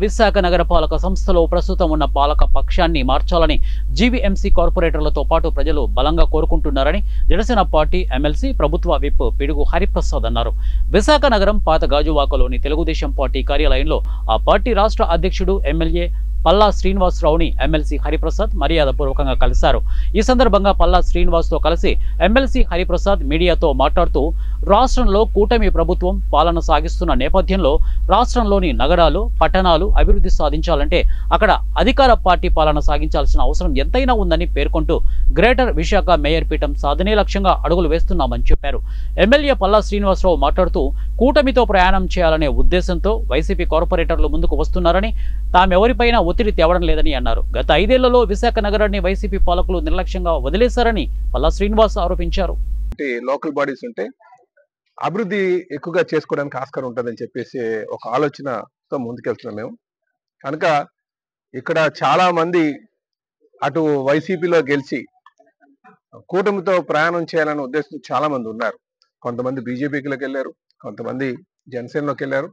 విశాఖ నగరపాలక సంస్థలో ప్రస్తుతం ఉన్న పాలక పక్షాన్ని మార్చాలని జీవీఎంసీ కార్పొరేటర్లతో పాటు ప్రజలు బలంగా కోరుకుంటున్నారని జనసేన పార్టీ ఎమ్మెల్సీ ప్రభుత్వ విప్ పిడుగు హరిప్రసాద్ అన్నారు. విశాఖ నగరం పాత గాజువాకలోని తెలుగుదేశం పార్టీ కార్యాలయంలో ఆ పార్టీ రాష్ట్ర అధ్యక్షుడు ఎమ్మెల్యే పల్లా శ్రీనివాసరావుని ఎమ్మెల్సీ హరిప్రసాద్ మర్యాదపూర్వకంగా కలిశారు. ఈ సందర్భంగా పల్లా శ్రీనివాస్తో కలిసి ఎమ్మెల్సీ హరిప్రసాద్ మీడియాతో మాట్లాడుతూ రాష్ట్రంలో కూటమి ప్రభుత్వం పాలన సాగిస్తున్న నేపథ్యంలో రాష్ట్రంలోని నగరాలు, పట్టణాలు అభివృద్ధి సాధించాలంటే అక్కడ అధికార పార్టీ పాలన సాగించాల్సిన అవసరం ఎంతైనా ఉందని పేర్కొంటూ గ్రేటర్ విశాఖ మేయర్ పీఠం సాధనే లక్ష్యంగా అడుగులు వేస్తున్నామని చెప్పారు. ఎమ్మెల్యే పల్లా శ్రీనివాసరావు మాట్లాడుతూ కూటమితో ప్రయాణం చేయాలనే ఉద్దేశంతో వైసీపీ కార్పొరేటర్లు ముందుకు వస్తున్నారని, తామెవరిపైనా ఒత్తిడి తేవడం లేదని అన్నారు. గత 5 ఏళ్లలో విశాఖ నగరాన్ని వైసీపీ పాలకులు నిర్లక్ష్యంగా వదిలేశారని పల్లా శ్రీనివాస్ ఆరోపించారు. లోకల్ బాడీస్ ఉంటే అభివృద్ధి ఎక్కువగా చేసుకోవడానికి ఆస్కారం ఉంటుందని చెప్పేసి ఒక ఆలోచనతో ముందుకెళ్తున్నాం మేము. కనుక ఇక్కడ చాలా మంది అటు వైసీపీలో గెలిచి కూటమితో ప్రయాణం చేయాలనే ఉద్దేశం చాలా మంది ఉన్నారు. కొంతమంది బీజేపీలోకి వెళ్ళారు, కొంతమంది జనసేనలోకి వెళ్ళారు,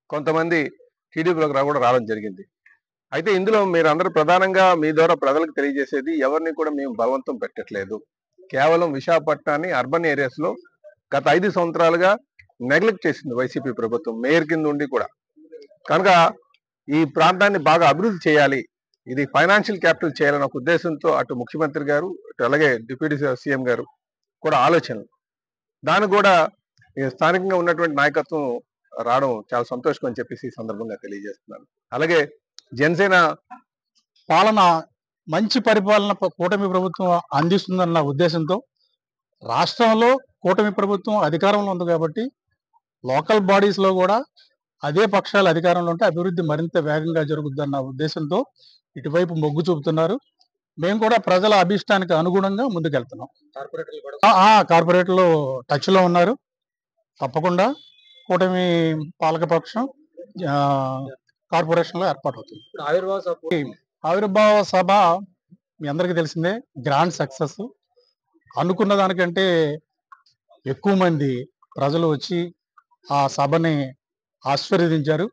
కొంతమంది టీడీపీలోకి కూడా రావడం జరిగింది. అయితే ఇందులో మీరు అందరూ ప్రధానంగా మీ ద్వారా ప్రజలకు తెలియజేసేది, ఎవరిని కూడా మేము బలవంతం పెట్టట్లేదు. కేవలం విశాఖపట్నాన్ని అర్బన్ ఏరియాస్ లో గత 5 సంవత్సరాలుగా నెగ్లెక్ట్ చేసింది వైసీపీ ప్రభుత్వం, మేయర్ కింద ఉండి కూడా. కనుక ఈ ప్రాంతాన్ని బాగా అభివృద్ధి చేయాలి, ఇది ఫైనాన్షియల్ క్యాపిటల్ చేయాలని ఒక ఉద్దేశంతో అటు ముఖ్యమంత్రి గారు, అటు అలాగే డిప్యూటీ సీఎం గారు కూడా ఆలోచనలు. దానికి కూడా స్థానికంగా ఉన్నటువంటి నాయకత్వం రావడం చాలా సంతోషం అని చెప్పేసి ఈ సందర్భంగా తెలియజేస్తున్నాను. అలాగే జనసేన పాలన మంచి పరిపాలన కూటమి ప్రభుత్వం అందిస్తుందన్న ఉద్దేశంతో రాష్ట్రంలో కూటమి ప్రభుత్వం అధికారంలో ఉంది కాబట్టి లోకల్ బాడీస్ లో కూడా అదే పక్షాలు అధికారంలో ఉంటే అభివృద్ధి మరింత వేగంగా జరుగుద్దన్న ఉద్దేశంతో ఇటువైపు మొగ్గు చూపుతున్నారు. మేము కూడా ప్రజల అభిష్టానికి అనుగుణంగా ముందుకెళ్తున్నాం. కార్పొరేటర్లు టచ్ లో ఉన్నారు. తప్పకుండా కూటమి పాలకపక్షం కార్పొరేషన్ లో ఏర్పాటు అవుతుంది. ఆవిర్భావ సభ మీ అందరికీ తెలిసిందే, గ్రాండ్ సక్సెస్. అనుకున్న దానికంటే ఎక్కువ మంది ప్రజలు వచ్చి ఆ సభని ఆశీర్వదించారు.